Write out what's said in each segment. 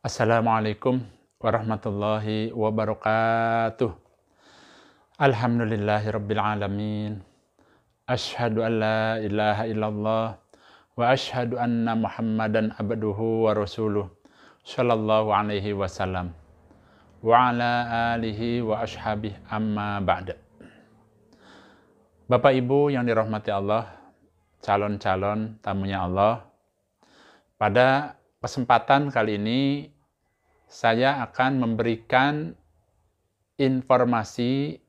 Assalamualaikum warahmatullahi wabarakatuh. Alhamdulillahirabbil alamin. Asyhadu an la ilaha illallah wa asyhadu anna Muhammadan abduhu wa rasuluh sallallahu alaihi wasallam wa ala alihi wa ashabihi amma ba'da. Bapak Ibu yang dirahmati Allah, calon-calon tamunya Allah, pada kesempatan kali ini saya akan memberikan informasi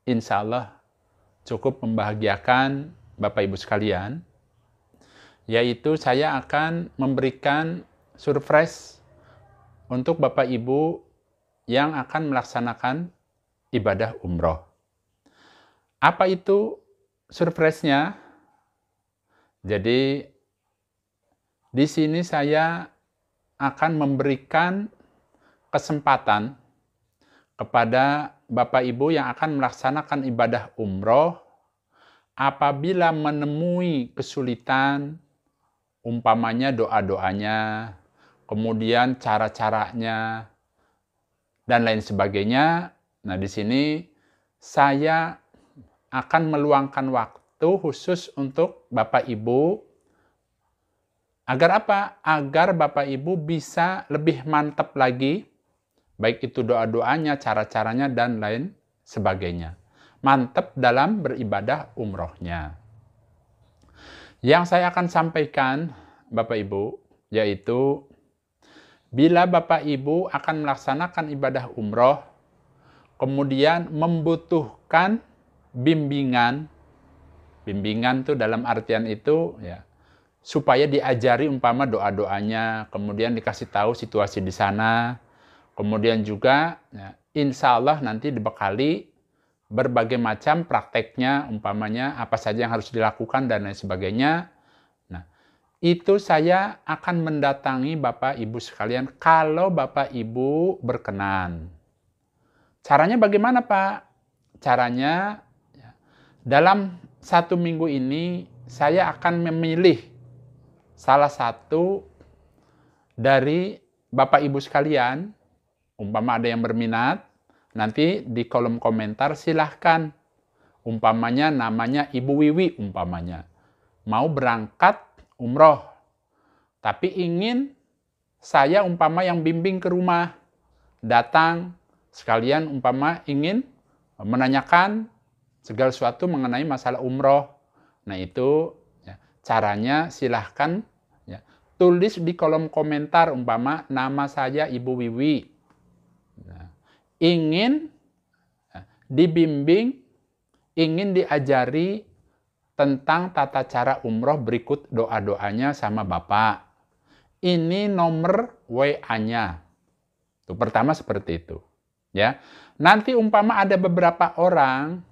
insya Allah cukup membahagiakan Bapak Ibu sekalian, yaitu saya akan memberikan surprise untuk Bapak Ibu yang akan melaksanakan ibadah umroh. Apa itu surprise-nya? Jadi di sini saya akan memberikan kesempatan kepada Bapak Ibu yang akan melaksanakan ibadah umroh apabila menemui kesulitan, umpamanya doa-doanya, kemudian cara-caranya, dan lain sebagainya. Nah, di sini saya akan meluangkan waktu khusus untuk Bapak Ibu. Agar apa? Agar Bapak Ibu bisa lebih mantap lagi, baik itu doa-doanya, cara-caranya, dan lain sebagainya. Mantap dalam beribadah umrohnya. Yang saya akan sampaikan, Bapak Ibu, yaitu bila Bapak Ibu akan melaksanakan ibadah umroh, kemudian membutuhkan bimbingan itu dalam artian itu, ya, supaya diajari umpama doa-doanya, kemudian dikasih tahu situasi di sana, kemudian juga ya, insya Allah nanti dibekali berbagai macam prakteknya, umpamanya apa saja yang harus dilakukan dan lain sebagainya. Nah, itu saya akan mendatangi Bapak Ibu sekalian kalau Bapak Ibu berkenan. Caranya bagaimana, Pak? Caranya, ya, dalam 1 minggu ini saya akan memilih salah satu dari Bapak Ibu sekalian, umpama ada yang berminat, nanti di kolom komentar silahkan. Umpamanya namanya Ibu Wiwi umpamanya. Mau berangkat umroh, tapi ingin saya umpama yang bimbing ke rumah. Datang, sekalian umpama ingin menanyakan segala sesuatu mengenai masalah umroh. Nah itu ya, caranya silahkan ya, tulis di kolom komentar umpama nama saya Ibu Wiwi. Ingin dibimbing, ingin diajari tentang tata cara umroh berikut doa-doanya sama Bapak. Ini nomor WA-nya. Itu pertama seperti itu. Ya. Nanti umpama ada beberapa orang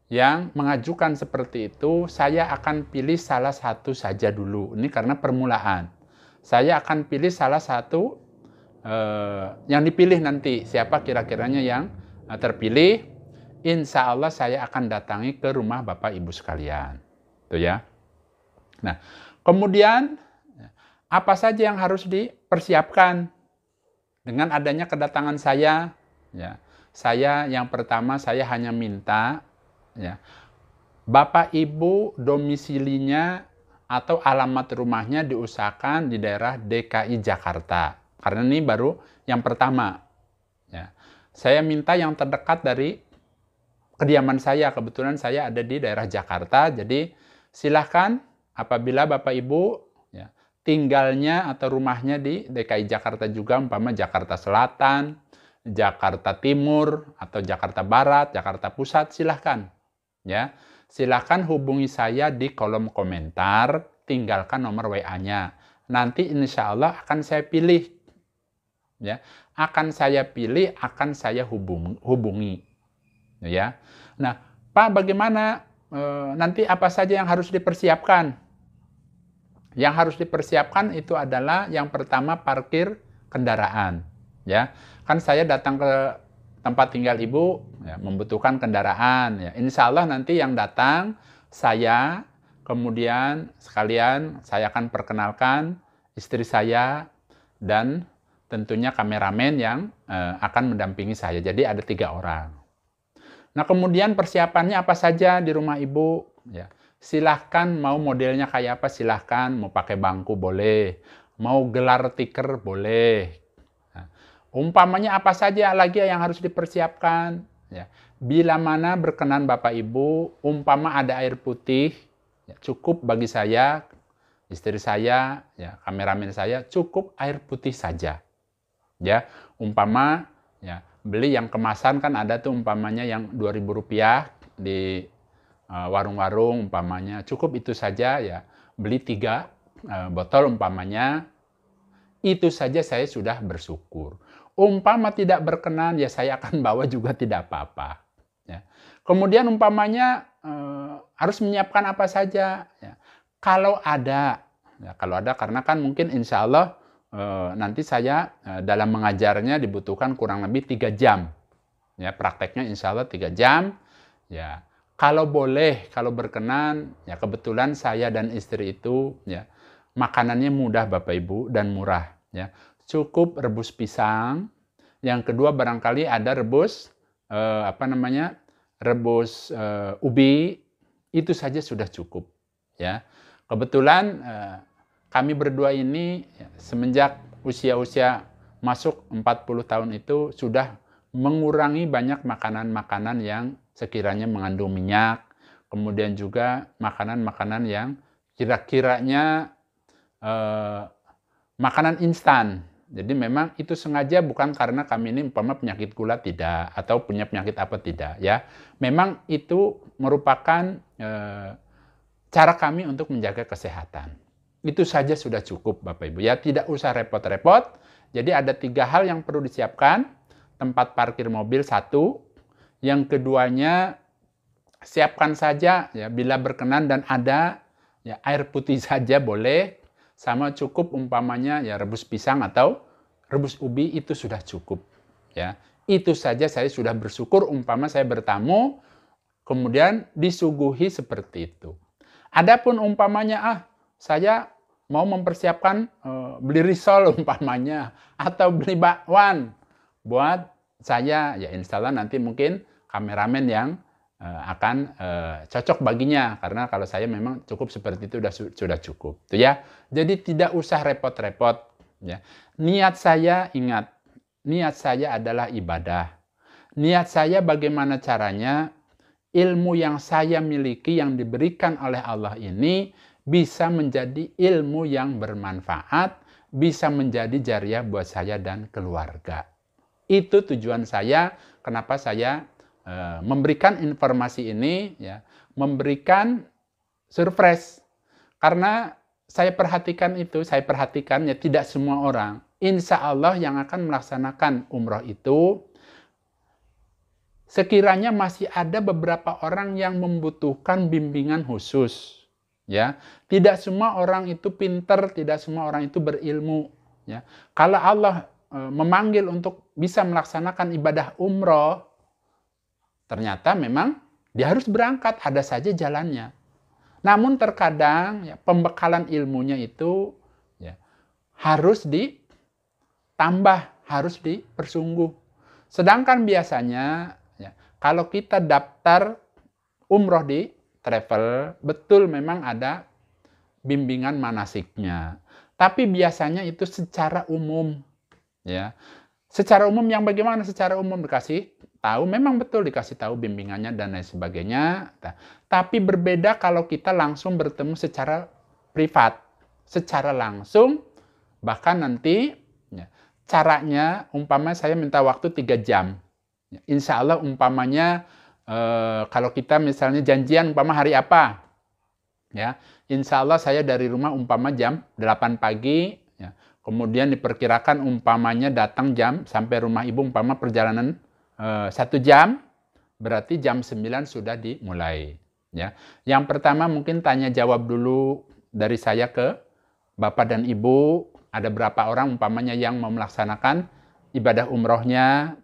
yang mengajukan seperti itu, saya akan pilih salah satu saja dulu. Ini karena permulaan. Saya akan pilih salah satu yang dipilih nanti, siapa kira-kiranya yang terpilih, insya Allah saya akan datangi ke rumah Bapak Ibu sekalian. Tuh ya. Nah, kemudian apa saja yang harus dipersiapkan dengan adanya kedatangan saya? Ya, saya yang pertama saya hanya minta, ya, Bapak Ibu domisilinya atau alamat rumahnya diusahakan di daerah DKI Jakarta. Karena ini baru yang pertama. Ya. Saya minta yang terdekat dari kediaman saya. Kebetulan saya ada di daerah Jakarta. Jadi silahkan apabila Bapak Ibu ya, tinggalnya atau rumahnya di DKI Jakarta juga, umpama Jakarta Selatan, Jakarta Timur, atau Jakarta Barat, Jakarta Pusat, silahkan. Ya. Silahkan hubungi saya di kolom komentar, tinggalkan nomor WA-nya. Nanti insya Allah akan saya pilih. Ya, akan saya pilih, akan saya hubungi. Ya. Nah, Pak, bagaimana nanti apa saja yang harus dipersiapkan? Yang harus dipersiapkan itu adalah yang pertama parkir kendaraan. Ya, kan saya datang ke tempat tinggal Ibu ya, membutuhkan kendaraan. Ya. Insya Allah nanti yang datang saya, kemudian sekalian saya akan perkenalkan istri saya dan tentunya kameramen yang akan mendampingi saya. Jadi ada 3 orang. Nah, kemudian persiapannya apa saja di rumah ibu? Ya, silahkan mau modelnya kayak apa, silahkan. Mau pakai bangku boleh, mau gelar tikar boleh. Nah, umpamanya apa saja lagi yang harus dipersiapkan? Ya, bila mana berkenan Bapak Ibu, umpama ada air putih, ya, cukup bagi saya, istri saya, ya, kameramen saya, cukup air putih saja. Ya, umpama ya beli yang kemasan kan ada tuh umpamanya yang Rp2.000 di warung-warung umpamanya, cukup itu saja ya. Beli 3 botol umpamanya, itu saja saya sudah bersyukur. Umpama tidak berkenan ya saya akan bawa juga tidak apa-apa. Ya. Kemudian umpamanya harus menyiapkan apa saja. Ya. Kalau ada karena kan mungkin insya Allah nanti saya dalam mengajarnya dibutuhkan kurang lebih 3 jam. Ya, prakteknya insya Allah 3 jam. Ya, kalau boleh, kalau berkenan, ya kebetulan saya dan istri itu ya makanannya mudah Bapak Ibu dan murah. Ya, cukup rebus pisang. Yang kedua barangkali ada rebus rebus ubi. Itu saja sudah cukup. Ya, kebetulan kami berdua ini semenjak usia-usia masuk 40 tahun itu sudah mengurangi banyak makanan-makanan yang sekiranya mengandung minyak, kemudian juga makanan-makanan yang kira-kiranya makanan instan. Jadi memang itu sengaja bukan karena kami ini umpama penyakit gula tidak, atau punya penyakit apa tidak ya. Memang itu merupakan cara kami untuk menjaga kesehatan. Itu saja sudah cukup Bapak Ibu. Ya tidak usah repot-repot. Jadi ada 3 hal yang perlu disiapkan. Tempat parkir mobil 1. Yang keduanya siapkan saja ya bila berkenan dan ada ya air putih saja boleh. Sama cukup umpamanya ya rebus pisang atau rebus ubi itu sudah cukup. Ya, itu saja saya sudah bersyukur umpama saya bertamu kemudian disuguhi seperti itu. Adapun umpamanya saya mau mempersiapkan beli risol umpamanya atau beli bakwan buat saya ya insya Allah nanti mungkin kameramen yang akan cocok baginya karena kalau saya memang cukup seperti itu sudah cukup tuh ya. Jadi tidak usah repot-repot ya. Niat saya ingat, niat saya adalah ibadah. Niat saya bagaimana caranya ilmu yang saya miliki yang diberikan oleh Allah ini bisa menjadi ilmu yang bermanfaat, bisa menjadi jariah buat saya dan keluarga. Itu tujuan saya, kenapa saya memberikan informasi ini, ya, memberikan surprise. Karena saya perhatikan ya tidak semua orang. Insya Allah yang akan melaksanakan umroh itu, sekiranya masih ada beberapa orang yang membutuhkan bimbingan khusus. Ya, tidak semua orang itu pintar, tidak semua orang itu berilmu. Ya, kalau Allah memanggil untuk bisa melaksanakan ibadah umroh, ternyata memang dia harus berangkat, ada saja jalannya. Namun terkadang ya, pembekalan ilmunya itu ya, harus ditambah, harus dipersungguh. Sedangkan biasanya ya, kalau kita daftar umroh di travel, betul memang ada bimbingan manasiknya. Tapi biasanya itu secara umum. Ya. Secara umum yang bagaimana? Secara umum dikasih tahu, memang betul dikasih tahu bimbingannya dan lain sebagainya. Tapi berbeda kalau kita langsung bertemu secara privat. Secara langsung, bahkan nanti ya, caranya, umpamanya saya minta waktu 3 jam. Ya, insya Allah umpamanya kalau kita misalnya janjian umpama hari apa, ya, insya Allah saya dari rumah umpama jam 8 pagi, ya, kemudian diperkirakan umpamanya datang sampai rumah ibu umpama perjalanan 1 jam, berarti jam 9 sudah dimulai. Ya. Yang pertama mungkin tanya jawab dulu dari saya ke Bapak dan Ibu, ada berapa orang umpamanya yang mau melaksanakan ibadah umrohnya,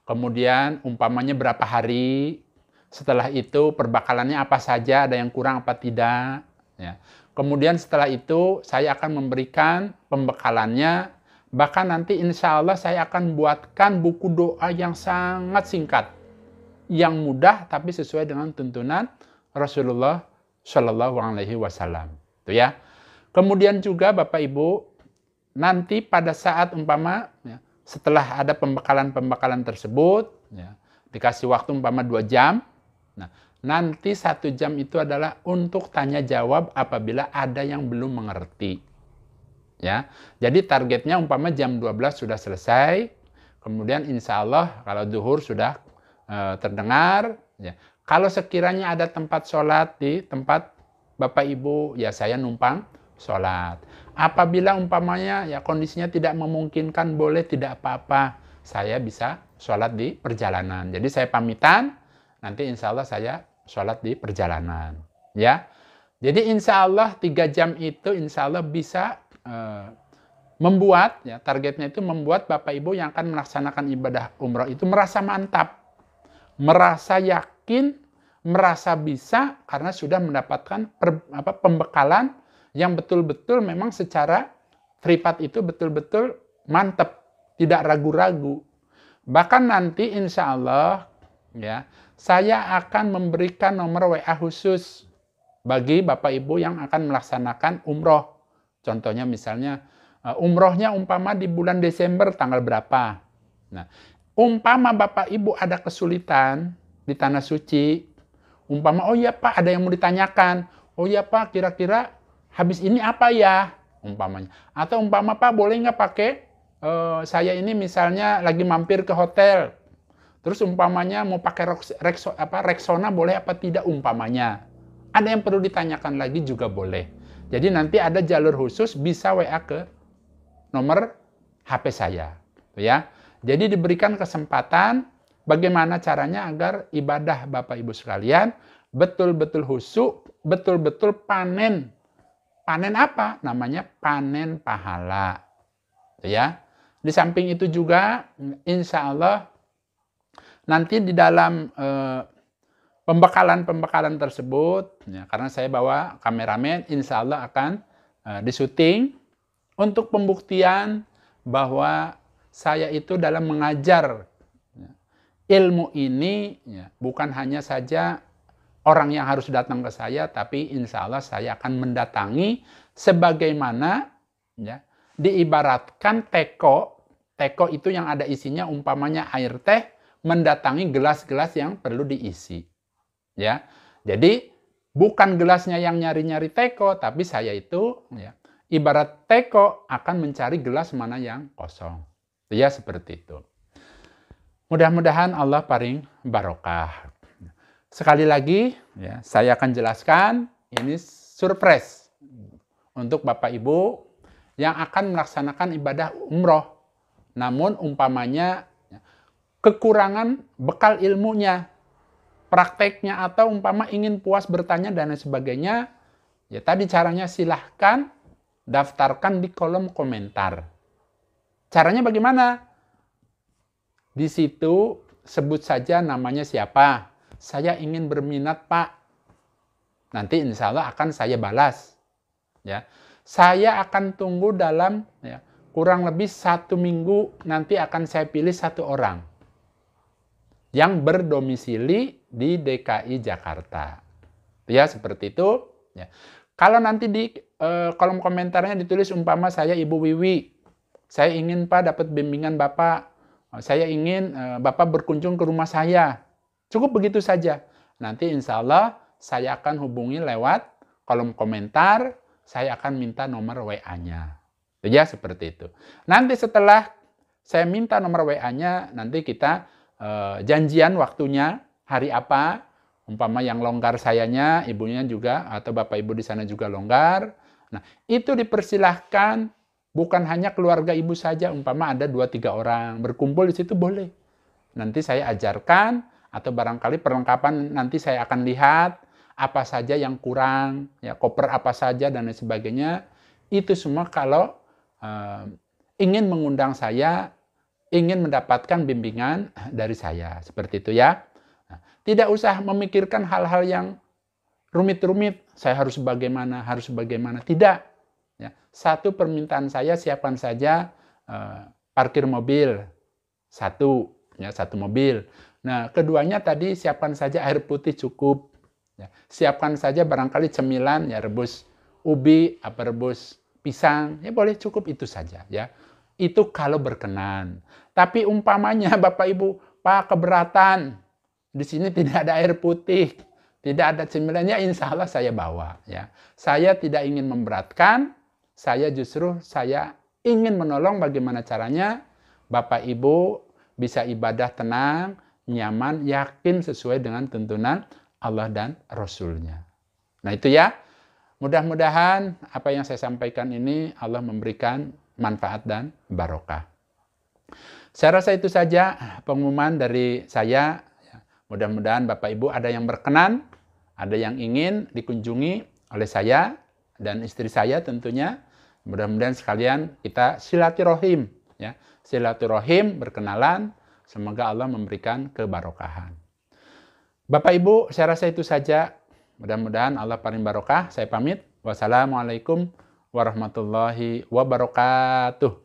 kemudian umpamanya berapa hari. Setelah itu perbekalannya apa saja, ada yang kurang apa tidak. Ya. Kemudian setelah itu saya akan memberikan pembekalannya Bahkan nanti insya Allah saya akan buatkan buku doa yang sangat singkat, yang mudah tapi sesuai dengan tuntunan Rasulullah Shallallahu Alaihi Wasallam. Itu ya. Kemudian juga Bapak Ibu, nanti pada saat umpama ya, setelah ada pembekalan-pembekalan tersebut, ya, dikasih waktu umpama 2 jam, nah, nanti 1 jam itu adalah untuk tanya jawab apabila ada yang belum mengerti. Ya, jadi targetnya umpama jam 12 sudah selesai, kemudian insya Allah kalau duhur sudah terdengar. Ya. Kalau sekiranya ada tempat sholat di tempat Bapak Ibu, ya saya numpang sholat. Apabila umpamanya ya kondisinya tidak memungkinkan, boleh, tidak apa-apa, saya bisa sholat di perjalanan. Jadi saya pamitan, nanti insya Allah saya sholat di perjalanan. Ya, jadi insya Allah 3 jam itu insya Allah bisa membuat, ya targetnya itu membuat Bapak Ibu yang akan melaksanakan ibadah umroh itu merasa mantap, merasa yakin, merasa bisa karena sudah mendapatkan pembekalan yang betul-betul memang secara privat itu betul-betul mantap, tidak ragu-ragu. Bahkan nanti insya Allah ya saya akan memberikan nomor WA khusus bagi Bapak Ibu yang akan melaksanakan umroh. Contohnya misalnya umrohnya umpama di bulan Desember tanggal berapa. Nah, umpama Bapak Ibu ada kesulitan di Tanah Suci, umpama oh ya Pak ada yang mau ditanyakan, oh ya Pak kira-kira habis ini apa ya umpamanya. Atau umpama Pak boleh nggak pakai saya ini misalnya lagi mampir ke hotel, terus umpamanya mau pakai Rexona boleh apa tidak umpamanya. Ada yang perlu ditanyakan lagi juga boleh. Jadi nanti ada jalur khusus bisa WA ke nomor HP saya, ya. Jadi diberikan kesempatan bagaimana caranya agar ibadah Bapak Ibu sekalian betul-betul khusyuk, betul-betul panen. Panen apa? Namanya panen pahala, ya. Di samping itu juga, insya Allah nanti di dalam pembekalan-pembekalan tersebut, ya, karena saya bawa kameramen, insya Allah akan disuting untuk pembuktian bahwa saya itu dalam mengajar ya, ilmu ini ya, bukan hanya saja orang yang harus datang ke saya, tapi insya Allah saya akan mendatangi sebagaimana ya, diibaratkan teko itu yang ada isinya umpamanya air teh, mendatangi gelas-gelas yang perlu diisi. Ya, jadi bukan gelasnya yang nyari-nyari teko, tapi saya itu ya, ibarat teko akan mencari gelas mana yang kosong. Ya seperti itu. Mudah-mudahan Allah paling barokah. Sekali lagi, ya, saya akan jelaskan ini surprise untuk Bapak Ibu yang akan melaksanakan ibadah umroh. Namun umpamanya ya, kekurangan bekal ilmunya, prakteknya, atau umpama ingin puas bertanya dan lain sebagainya, ya tadi caranya silahkan daftarkan di kolom komentar. Caranya bagaimana? Di situ sebut saja namanya siapa. Saya ingin berminat Pak. Nanti insya Allah akan saya balas. Ya, saya akan tunggu dalam ya, kurang lebih 1 minggu, nanti akan saya pilih 1 orang yang berdomisili di DKI Jakarta. Ya, seperti itu. Ya. Kalau nanti di kolom komentarnya ditulis umpama saya Ibu Wiwi, saya ingin Pak dapat bimbingan Bapak, saya ingin Bapak berkunjung ke rumah saya. Cukup begitu saja. Nanti insya Allah saya akan hubungi lewat kolom komentar, saya akan minta nomor WA-nya. Ya, seperti itu. Nanti setelah saya minta nomor WA-nya, nanti kita janjian waktunya, hari apa, umpama yang longgar sayanya, ibunya juga, atau Bapak Ibu di sana juga longgar. Nah, itu dipersilahkan, bukan hanya keluarga ibu saja, umpama ada 2-3 orang, berkumpul di situ boleh. Nanti saya ajarkan, atau barangkali perlengkapan nanti saya akan lihat, apa saja yang kurang, ya koper apa saja, dan lain sebagainya. Itu semua kalau ingin mengundang saya, ingin mendapatkan bimbingan dari saya. Seperti itu ya. Nah, tidak usah memikirkan hal-hal yang rumit-rumit. Saya harus bagaimana, harus bagaimana. Tidak. Ya. Satu permintaan saya, siapkan saja parkir mobil, satu mobil. Nah, keduanya tadi siapkan saja air putih cukup. Ya. Siapkan saja barangkali cemilan, ya rebus ubi, apa rebus pisang, ya boleh cukup itu saja. Ya. Itu kalau berkenan. Tapi umpamanya Bapak Ibu, Pak keberatan, di sini tidak ada air putih, tidak ada cemilannya, insya Allah saya bawa. Ya. Saya tidak ingin memberatkan, saya ingin menolong bagaimana caranya Bapak Ibu bisa ibadah tenang, nyaman, yakin sesuai dengan tuntunan Allah dan Rasul-Nya. Nah itu ya, mudah-mudahan apa yang saya sampaikan ini Allah memberikan manfaat dan barokah. Saya rasa itu saja pengumuman dari saya. Mudah-mudahan Bapak Ibu ada yang berkenan, ada yang ingin dikunjungi oleh saya dan istri saya tentunya. Mudah-mudahan sekalian kita silaturahim, ya, silaturahim, berkenalan. Semoga Allah memberikan kebarokahan. Bapak Ibu, saya rasa itu saja. Mudah-mudahan Allah paling barokah. Saya pamit. Wassalamualaikum warahmatullahi wabarakatuh.